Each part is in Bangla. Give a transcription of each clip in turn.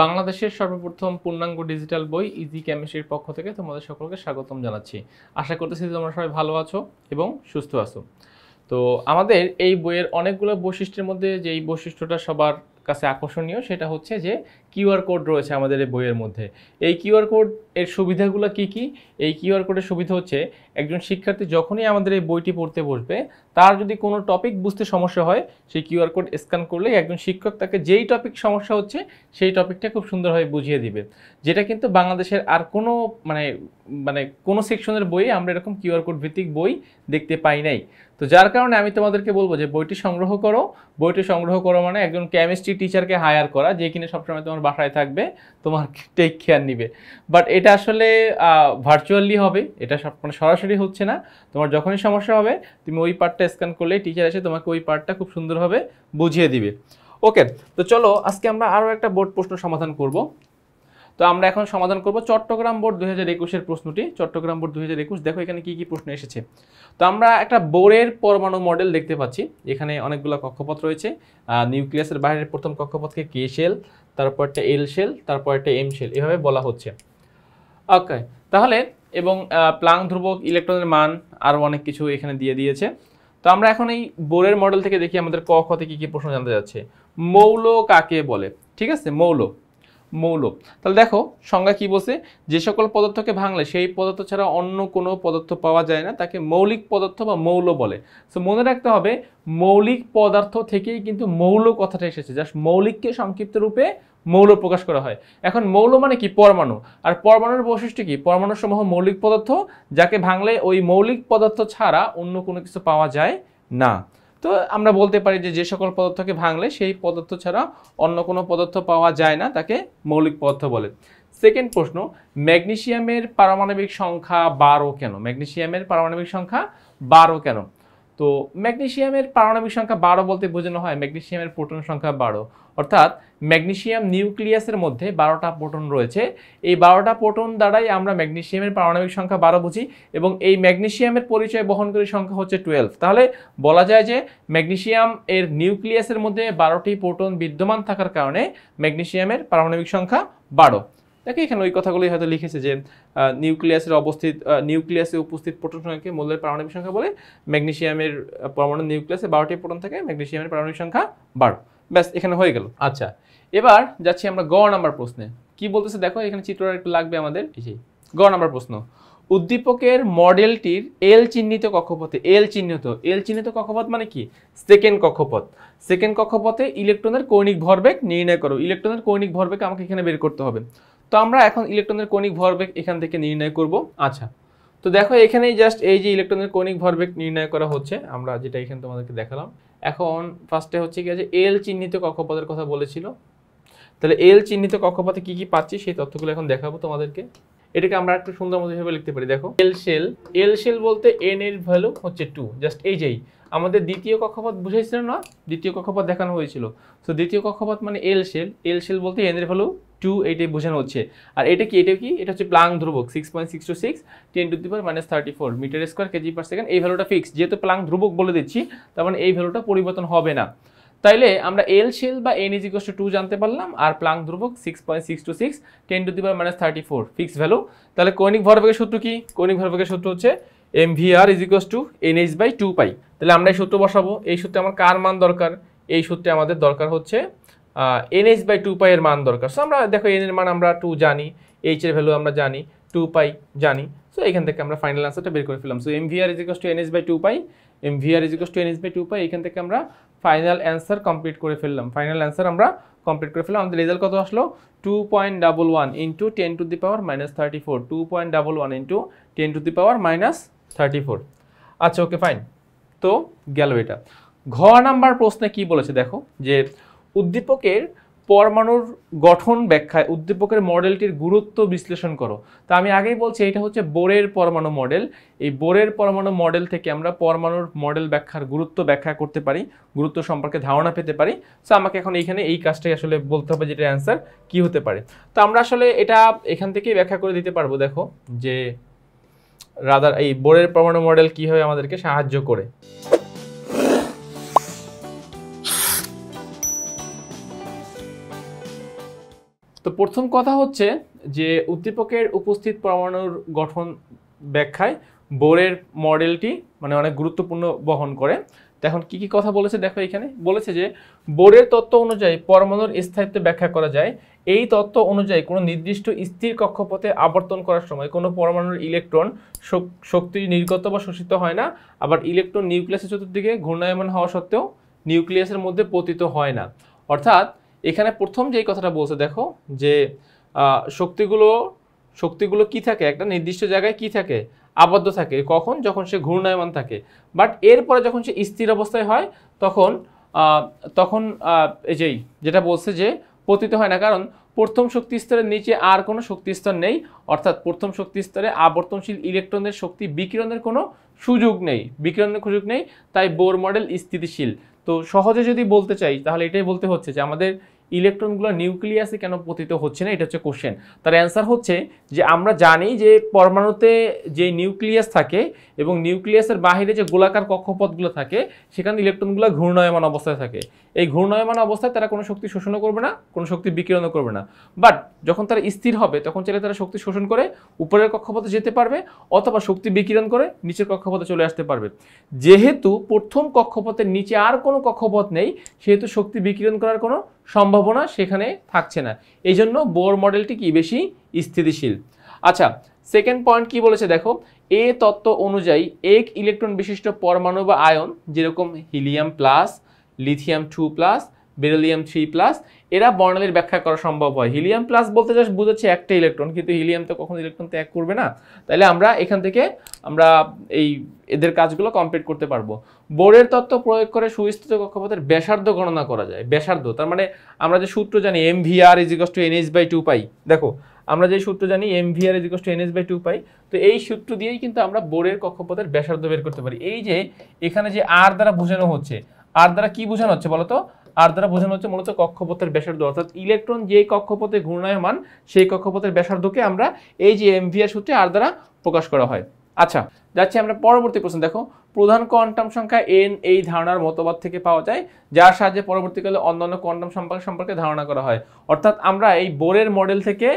বাংলাদেশের সর্বপ্রথম পূর্ণাঙ্গ ডিজিটাল বই ইজি কেমিস্ট্রির পক্ষ থেকে তোমাদের সকলকে স্বাগতম জানাচ্ছি। আশা করতেছি তোমরা সবাই ভালো আছো এবং সুস্থ আছো। তো আমাদের এই বইয়ের অনেকগুলো বৈশিষ্ট্যের মধ্যে যেই বৈশিষ্ট্যটা সবার কাছে আকর্ষণীয় সেটা হচ্ছে যে কিউআর কোড রয়েছে আমাদের এই বইয়ের মধ্যে। এই কিউআর কোড এর সুবিধাগুলো কি কি? এই কিউআর কোডের সুবিধা হচ্ছে একজন শিক্ষার্থী যখনই আমাদের এই বইটি পড়তে বসবে তার যদি কোনো টপিক বুঝতে সমস্যা হয় সেই কিউআর কোড স্ক্যান করলেই একজন শিক্ষক তাকে যেই টপিক সমস্যা হচ্ছে সেই টপিকটা খুব সুন্দরভাবে বুঝিয়ে দিবে, যেটা কিন্তু বাংলাদেশের আর কোনো মানে মানে কোনো সেকশনের বইয়ে আমরা এরকম কিউআর কোড ভিত্তিক বই দেখতে পাই নাই। তো যার কারণে আমি তোমাদেরকে বলবো যে বইটি সংগ্রহ করো। বইটি সংগ্রহ করো মানে একজন কেমিস্ট্রি টিচারকে হায়ার করা, যে কিনা সবসময় তোমার বাসায় থাকবে, তোমার টেক কেয়ার নিবে। বাট এটা আসলে ভার্চুয়ালি হবে, এটা মানে সরাসরি হচ্ছে না। তোমার যখনই সমস্যা হবে তুমি ওই পার্টটা স্ক্যান করলেই টিচার এসে তোমাকে ওই পার্টটা খুব সুন্দরভাবে বুঝিয়ে দিবে। ওকে, তো চলো আজকে আমরা আরও একটা বোর্ড প্রশ্ন সমাধান করব। তো আমরা এখন সমাধান করব চট্টগ্রাম বোর্ড 2021-এর প্রশ্নটি। চট্টগ্রাম বোর্ড 2021, দেখো এখানে কি কি প্রশ্ন এসেছে। তো আমরা একটা বোরের পরমাণু মডেল দেখতে পাচ্ছি। এখানে অনেকগুলো কক্ষপথ রয়েছে। নিউক্লিয়াসের বাইরের প্রথম কক্ষপথকে কে শেল, তারপর একটা এল শেল, তারপর একটা এম শেল, এভাবে বলা হচ্ছে। ওকে, তাহলে এবং প্লাঙ্ক ধ্রুবক, ইলেকট্রনের মান, আরও অনেক কিছু এখানে দিয়ে দিয়েছে। তো আমরা এখন এই বোরের মডেল থেকে দেখি আমাদের ক খ থেকে কি প্রশ্ন জানতে যাচ্ছে। মৌল কাকে বলে? ঠিক আছে, মৌল। তাহলে দেখো সংজ্ঞা কি বলছে, যে সকল পদার্থকে ভাঙলে সেই পদার্থ ছাড়া অন্য কোনো পদার্থ পাওয়া যায় না তাকে মৌলিক পদার্থ বা মৌল বলে। সো মনে রাখতে হবে মৌলিক পদার্থ থেকেই কিন্তু মৌল কথাটা এসেছে, জাস্ট মৌলিককে সংক্ষিপ্ত রূপে মৌল প্রকাশ করা হয়। এখন মৌল মানে কি? পরমাণু। আর পরমাণুর বৈশিষ্ট্য কি? পরমাণুর সমূহ মৌলিক পদার্থ, যাকে ভাঙলে ওই মৌলিক পদার্থ ছাড়া অন্য কোনো কিছু পাওয়া যায় না। তো আমরা বলতে পারি যে সকল পদার্থকে ভাঙলে সেই পদার্থ ছাড়া অন্য কোনো পদার্থ পাওয়া যায় না তাকে মৌলিক পদার্থ বলে। সেকেন্ড প্রশ্ন, ম্যাগনেসিয়ামের পারমাণবিক সংখ্যা 12 কেন? ম্যাগনেসিয়ামের পারমাণবিক সংখ্যা 12 কেন? তো ম্যাগনেসিয়ামের পারমাণবিক সংখ্যা 12 বলতে বোঝানো হয় ম্যাগনেসিয়ামের প্রোটন সংখ্যা 12, অর্থাৎ ম্যাগনেসিয়াম নিউক্লিয়াসের মধ্যে 12টা প্রোটন রয়েছে। এই 12টা প্রোটন দ্বারাই আমরা ম্যাগনেসিয়ামের পারমাণবিক সংখ্যা 12 বুঝি, এবং এই ম্যাগনেসিয়ামের পরিচয় বহনকারী সংখ্যা হচ্ছে 12। তাহলে বলা যায় যে ম্যাগনেসিয়াম এর নিউক্লিয়াসের মধ্যে 12টি প্রোটন বিদ্যমান থাকার কারণে ম্যাগনেসিয়ামের পারমাণবিক সংখ্যা 12। দেখো এখানে ওই কথাগুলোই হয়তো লিখেছে যে নিউক্লিয়াসে উপস্থিত প্রোটন সংখ্যাকে মৌলের পারমাণবিক সংখ্যা বলে। ম্যাগনেসিয়ামের পরমাণু নিউক্লিয়াসে 12টি প্রোটন থাকে, ম্যাগনেসিয়ামের পারমাণবিক সংখ্যা 12। ব্যাস, এখানে হয়ে গেল। আচ্ছা, এবার যাচ্ছি আমরা গ নাম্বার প্রশ্নে। কি বলতেছে দেখো, এখানে চিত্রটা একটু লাগবে আমাদের। এই যে গ নাম্বার প্রশ্ন, উদ্দীপকের মডেলটির এল চিহ্নিত কক্ষপথে, এল চিহ্নিত কক্ষপথ মানে কি? সেকেন্ড কক্ষপথ। সেকেন্ড কক্ষপথে ইলেকট্রনের কৌণিক ভরবেগ নির্ণয় করো। ইলেকট্রনের কৌণিক ভরবেগ আমাকে এখানে বের করতে হবে। তো আমরা এখন ইলেকট্রনের কৌণিক ভরবেগ এখান থেকে নির্ণয় করব। আচ্ছা, তো দেখো এখানেই জাস্ট এই যে ইলেকট্রনের কৌণিক ভরবেগ নির্ণয় করা হচ্ছে, আমরা যেটা এখানে তোমাদেরকে দেখালাম। এখন ফার্স্টে হচ্ছে কি, যে এল চিহ্নিত কক্ষপথের কথা বলেছিল। তাহলে এল চিহ্নিত কক্ষপথে কি কি পাচ্ছি সেই তথ্যগুলো এখন দেখাবো তোমাদেরকে। এটাকে আমরা একটু সুন্দর মতো ভাবে লিখতে পারি। দেখো এল শেল বলতে এন এর ভ্যালু হচ্ছে 2। জাস্ট এই যেই আমাদের দ্বিতীয় কক্ষপথ বুঝাইছিল না, দ্বিতীয় কক্ষপথ দেখানো হয়েছিল। তো দ্বিতীয় কক্ষপথ মানে এল শেল বলতে এন এর ভ্যালু 2, এইটাই বোঝানো হচ্ছে। আর এটা কি? এটা হচ্ছে প্লাঙ্ক ধ্রুবক 6.626 10⁻34 metre square KG per second. এই ভ্যালুটা ফিক্স, যেহেতু প্লাঙ্ক ধ্রুবক বলে দিচ্ছি তার মানে এই ভ্যালুটা পরিবর্তন হবে না। তাইলে আমরা এল শেল বা n = 2 জানতে পারলাম, আর প্লাঙ্ক ধ্রুবক 6.626 10⁻34 ফিক্স ভ্যালু। তাহলে কৌণিক ভরবেগের সূত্র কি? কৌণিক ভরবেগের সূত্র হচ্ছে mvr = nh/2π। তাহলে আমরা এই সূত্র বসাবো। এই সূত্রে আমার কার মান দরকার? এই সূত্রে আমাদের দরকার হচ্ছে nh/2π এর মান দরকার। সো আমরা দেখো n এর মান আমরা 2 জানি, h এর ভ্যালু আমরা জানি, 2π জানি। সো এখান থেকে আমরা ফাইনাল অ্যান্সারটা বের করে ফেললাম। So mvr = nh/2π, mvr = nh/2π। এখান থেকে আমরা ফাইনাল অ্যান্সার কমপ্লিট করে ফেললাম। আমাদের রেজাল্ট কত আসলো? 2.11 × 10⁻34, 2.11 × 10⁻34। আচ্ছা, ওকে ফাইন। তো গেল এটা। ঘ নাম্বার প্রশ্নে কি বলেছে দেখো, যে উদ্দীপকের পরমাণুর গঠন ব্যাখ্যায় উদ্দীপকের মডেলটির গুরুত্ব বিশ্লেষণ করো। তা আমি আগেই বলছি এটা হচ্ছে বোরের পরমাণু মডেল। এই বোরের পরমাণু মডেল থেকে আমরা পরমাণুর মডেল ব্যাখ্যার গুরুত্ব ব্যাখ্যা করতে পারি, গুরুত্ব সম্পর্কে ধারণা পেতে পারি। সো আমাকে এখন এইখানে এই কাজটাই আসলে বলতে হবে, যেটা অ্যান্সার কি হতে পারে। তো আমরা আসলে এটা এখান থেকেই ব্যাখ্যা করে দিতে পারবো। দেখো যে রাদার এই বোরের পরমাণু মডেল কিভাবে আমাদেরকে সাহায্য করে। তো তো প্রথম কথা হচ্ছে যে উদ্দীপকের উপস্থিত পরমাণুর গঠন ব্যাখ্যায় বোরের মডেলটি মানে অনেক গুরুত্বপূর্ণ বহন করে। তো এখন কি কি কথা বলেছে দেখো, এখানে বলেছে যে বোরের তত্ত্ব অনুযায়ী পরমাণুর স্থায়িত্ব ব্যাখ্যা করা যায়। এই তত্ত্ব অনুযায়ী কোনো নির্দিষ্ট স্থির কক্ষপথে আবর্তন করার সময় কোনো পরমাণুর ইলেকট্রন শক্তি নির্গত বা শোষিত হয় না, আবার ইলেকট্রন নিউক্লিয়াসের চতুর্দিকে ঘূর্ণায়মান হওয়া সত্ত্বেও নিউক্লিয়াসের মধ্যে পতিত হয় না। অর্থাৎ এখানে প্রথম যেই কথাটা বলছে দেখো যে শক্তিগুলো কি থাকে, একটা নির্দিষ্ট জায়গায় কি থাকে, আবদ্ধ থাকে। কখন? যখন সে ঘূর্ণায়মান থাকে। বাট এরপরে যখন সে স্থির অবস্থায় হয় তখন তখন এই যেটা বলছে যে পতিত হয় না, কারণ প্রথম শক্তি স্তরের নিচে আর কোনো শক্তি স্তর নেই। অর্থাৎ প্রথম শক্তি স্তরে আবর্তনশীল ইলেকট্রনের শক্তি বিকিরণের কোনো সুযোগ নেই, তাই বোর মডেল স্থিতিশীল। তো সহজে যদি বলতে চাই তাহলে এটাই বলতে হচ্ছে যে আমাদের ইলেকট্রনগুলো নিউক্লিয়াসে কেন পতিত হচ্ছে না, এটা হচ্ছে কোশ্চেন। তার অ্যান্সার হচ্ছে যে আমরা জানি যে পরমাণুতে যে নিউক্লিয়াস থাকে এবং নিউক্লিয়াসের বাহিরে যে গোলাকার কক্ষপথগুলো থাকে সেখানে ইলেকট্রনগুলো ঘূর্ণায়মান অবস্থায় থাকে। এই ঘূর্ণায়মান অবস্থায় তারা কোনো শক্তি শোষণও করবে না, কোনো শক্তি বিকিরণও করবে না। বাট যখন তারা স্থির হবে তখন চাইলে তারা শক্তি শোষণ করে উপরের কক্ষপথে যেতে পারবে অথবা শক্তি বিকিরণ করে নিচের কক্ষপথে চলে আসতে পারবে। যেহেতু প্রথম কক্ষপথের নিচে আর কোনো কক্ষপথ নেই সেহেতু শক্তি বিকিরণ করার কোনো সম্ভাবনা সেখানে থাকছে না। এই জন্য বোর মডেলটি কি বেশি স্থিতিশীল। আচ্ছা, সেকেন্ড পয়েন্ট কি বলেছে দেখো, এ তত্ত্ব অনুযায়ী এক ইলেকট্রন বিশিষ্ট পরমাণু বা আয়ন যেরকম helium plus, lithium 2 plus, beryllium 3 plus এরা বর্ণালীর ব্যাখ্যা করা সম্ভব হয়। হিলিয়াম প্লাস বলতে জাস্ট বোঝাচ্ছে একটা ইলেকট্রন, কিন্তু হিলিয়াম তো কখনো ইলেকট্রন ত্যাগ করবে না। তাহলে আমরা এখান থেকে এদের কাজগুলো কমপ্লিট করতে পারবো। বোরের তত্ত্ব প্রয়োগ করে সুস্থিত কক্ষপথের ব্যাসার্ধ গণনা করা যায়। ব্যাসার্ধ তার মানে আমরা যে সূত্র জানি mvr = nh/2 পাই। দেখো আমরা যে সূত্র জানি mvr = nh/2 পাই, তো এই সূত্র দিয়েই কিন্তু আমরা বোরের কক্ষপথের ব্যাসার্ধ বের করতে পারি। এই যে এখানে যে r দ্বারা বোঝানো হচ্ছে, r দ্বারা কি বোঝানো হচ্ছে বলতো? r দ্বারা বোঝানো হচ্ছে মূলত কক্ষপথের ব্যাসার্ধ, অর্থাৎ ইলেকট্রন যে কক্ষপথে ঘূর্ণায়মান সেই কক্ষপথের ব্যাসার্ধকে আমরা এই যে mvr সূত্রে r দ্বারা প্রকাশ করা হয়। আচ্ছা, যাচ্ছি আমরা পরবর্তী প্রশ্ন। দেখো, প্রধান কোয়ান্টাম সংখ্যা n এই ধারণার মতবাদ থেকে পাওয়া যায় যার সাহায্যে পরবর্তীকালে অন্যান্য কোয়ান্টাম সম্পর্কে ধারণা করা হয়। অর্থাৎ আমরা এই বোরের মডেল থেকে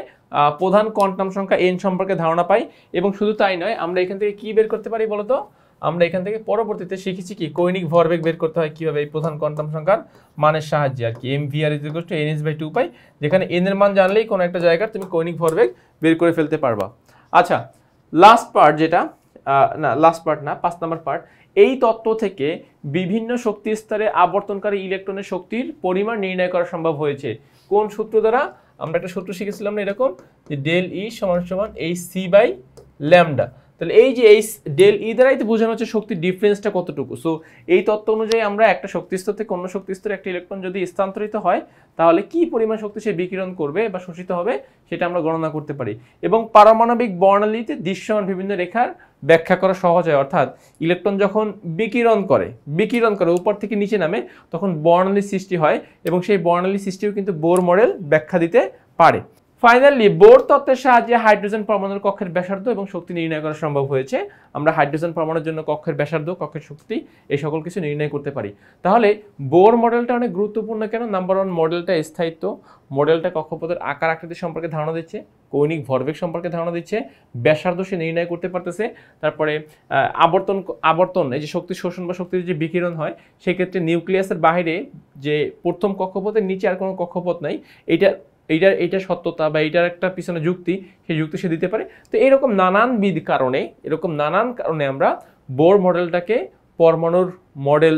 প্রধান কোয়ান্টাম সংখ্যা n সম্পর্কে ধারণা পাই। এবং শুধু তাই নয়, আমরা এখান থেকে কি বের করতে পারি বলতো? আমরা এখান থেকে পরবর্তীতে শিখেছি কি কৌণিক ভরবেগ বের করতে হয় কিভাবে, এই প্রধান কোয়ান্টাম সংখ্যার মানের সাহায্যে আর কি। mvr = nh/2 পাই, যেখানে n এর মান জানলেই কোনো একটা জায়গার তুমি কৌণিক ভরবেগ বের করে ফেলতে পারবা। আচ্ছা, লাস্ট পার্ট যেটা লাস্ট পার্ট না, 5 নম্বর পার্ট। এই তত্ত্ব থেকে বিভিন্ন শক্তি স্তরে আবর্তনকারী ইলেকট্রনের শক্তির পরিমাণ নির্ণয় করা সম্ভব হয়েছে। কোন সূত্র দ্বারা? আমরা একটা সূত্র শিখেছিলাম না এরকম, যে ডেল ই সমান সমান hc/λ। তাহলে এই যে এই ডেল ই দ্বারাই তো বোঝানো হচ্ছে শক্তির ডিফারেন্সটা কতটুকু। সো এই তত্ত্ব অনুযায়ী আমরা একটা শক্তি স্তর থেকে অন্য শক্তি স্তরে একটা ইলেকট্রন যদি স্থানান্তরিত হয় তাহলে কি পরিমাণ শক্তি সে বিকিরণ করবে বা শোষিত হবে সেটা আমরা গণনা করতে পারি। এবং পারমাণবিক বর্ণালীতে দৃশ্যমান বিভিন্ন রেখার ব্যাখ্যা করা সহজ হয়। অর্থাৎ ইলেকট্রন যখন বিকিরণ করে উপর থেকে নিচে নামে তখন বর্ণালী সৃষ্টি হয় এবং সেই বর্ণালী সৃষ্টিও কিন্তু বোর মডেল ব্যাখ্যা দিতে পারে। ফাইনালি বোর তত্ত্বের সাহায্যে হাইড্রোজেন পরমাণুর কক্ষের ব্যাসার্ধ এবং শক্তি নির্ণয় করা সম্ভব হয়েছে। আমরা হাইড্রোজেন পরমাণুর জন্য কক্ষের ব্যাসার্ধ, কক্ষের শক্তি এই সকল কিছু নির্ণয় করতে পারি। তাহলে বোর মডেলটা অনেক গুরুত্বপূর্ণ কেন? নাম্বার 1, মডেলটা স্থায়িত্ব, মডেলটা কক্ষপথের আকার আকৃতি সম্পর্কে ধারণা দিচ্ছে, কৌণিক ভরবেগ সম্পর্কে ধারণা দিচ্ছে, ব্যাসার্ধ সে নির্ণয় করতে পারতেছে। তারপরে আবর্তন এই যে শক্তি শোষণ বা শক্তির যে বিকিরণ হয় সেক্ষেত্রে নিউক্লিয়াসের বাইরে যে প্রথম কক্ষপথের নিচে আর কোনো কক্ষপথ নাই, এইটা সত্যতা বা এইটার একটা পিছনে যুক্তি, সেই যুক্তি সে দিতে পারে। তো এরকম নানানবিধ কারণে আমরা বোর মডেলটাকে পরমাণুর মডেল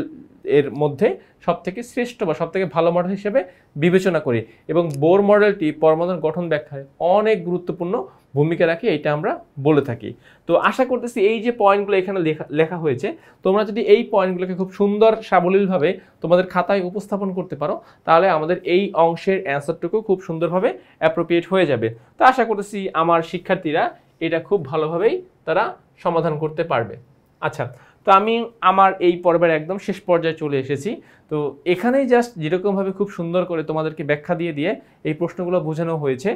এর মধ্যে সবথেকে শ্রেষ্ঠ বা সবথেকে ভালো মডেল হিসেবে বিবেচনা করি এবং বোর মডেলটি পরমাণুর গঠন ব্যাখ্যায় অনেক গুরুত্বপূর্ণ ভূমিকা রাখে, এটা আমরা বলে থাকি। তো আশা করতেছি এই যে পয়েন্টগুলো এখানে লেখা হয়েছে তোমরা যদি এই পয়েন্টগুলোকে খুব সুন্দর সাবলীলভাবে তোমাদের খাতায় উপস্থাপন করতে পারো তাহলে আমাদের এই অংশের অ্যান্সারটুকু খুব সুন্দরভাবে অ্যাপ্রোপ্রিয়েট হয়ে যাবে। তো আশা করতেছি আমার শিক্ষার্থীরা এটা খুব ভালোভাবেই তারা সমাধান করতে পারবে। আচ্ছা, তো আমি আমার এই পর্বের একদম শেষ পর্যায়ে চলে এসেছি। তো এখানেই জাস্ট যেরকমভাবে খুব সুন্দর করে তোমাদেরকে ব্যাখ্যা দিয়ে দিয়ে এই প্রশ্নগুলো বোঝানো হয়েছে।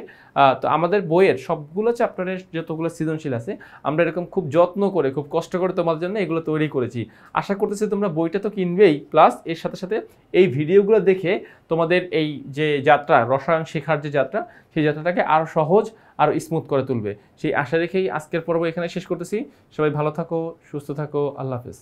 তো আমাদের বইয়ের সবগুলো চ্যাপ্টারের যতগুলো সৃজনশীল আছে আমরা এরকম খুব যত্ন করে খুব কষ্ট করে তোমাদের জন্য এগুলো তৈরি করেছি। আশা করতেছি তোমরা বইটা তো কিনবেই, প্লাস এর সাথে সাথে এই ভিডিওগুলো দেখে তোমাদের এই যে যাত্রা রসায়ন শেখার যে যাত্রা, সেই যাত্রাটাকে আরও সহজ আরও স্মুথ করে তুলবে। সেই আশা রেখেই আজকের পর্ব এখানে শেষ করতেছি। সবাই ভালো থাকো, সুস্থ থাকো, আল্লাহ হাফেজ।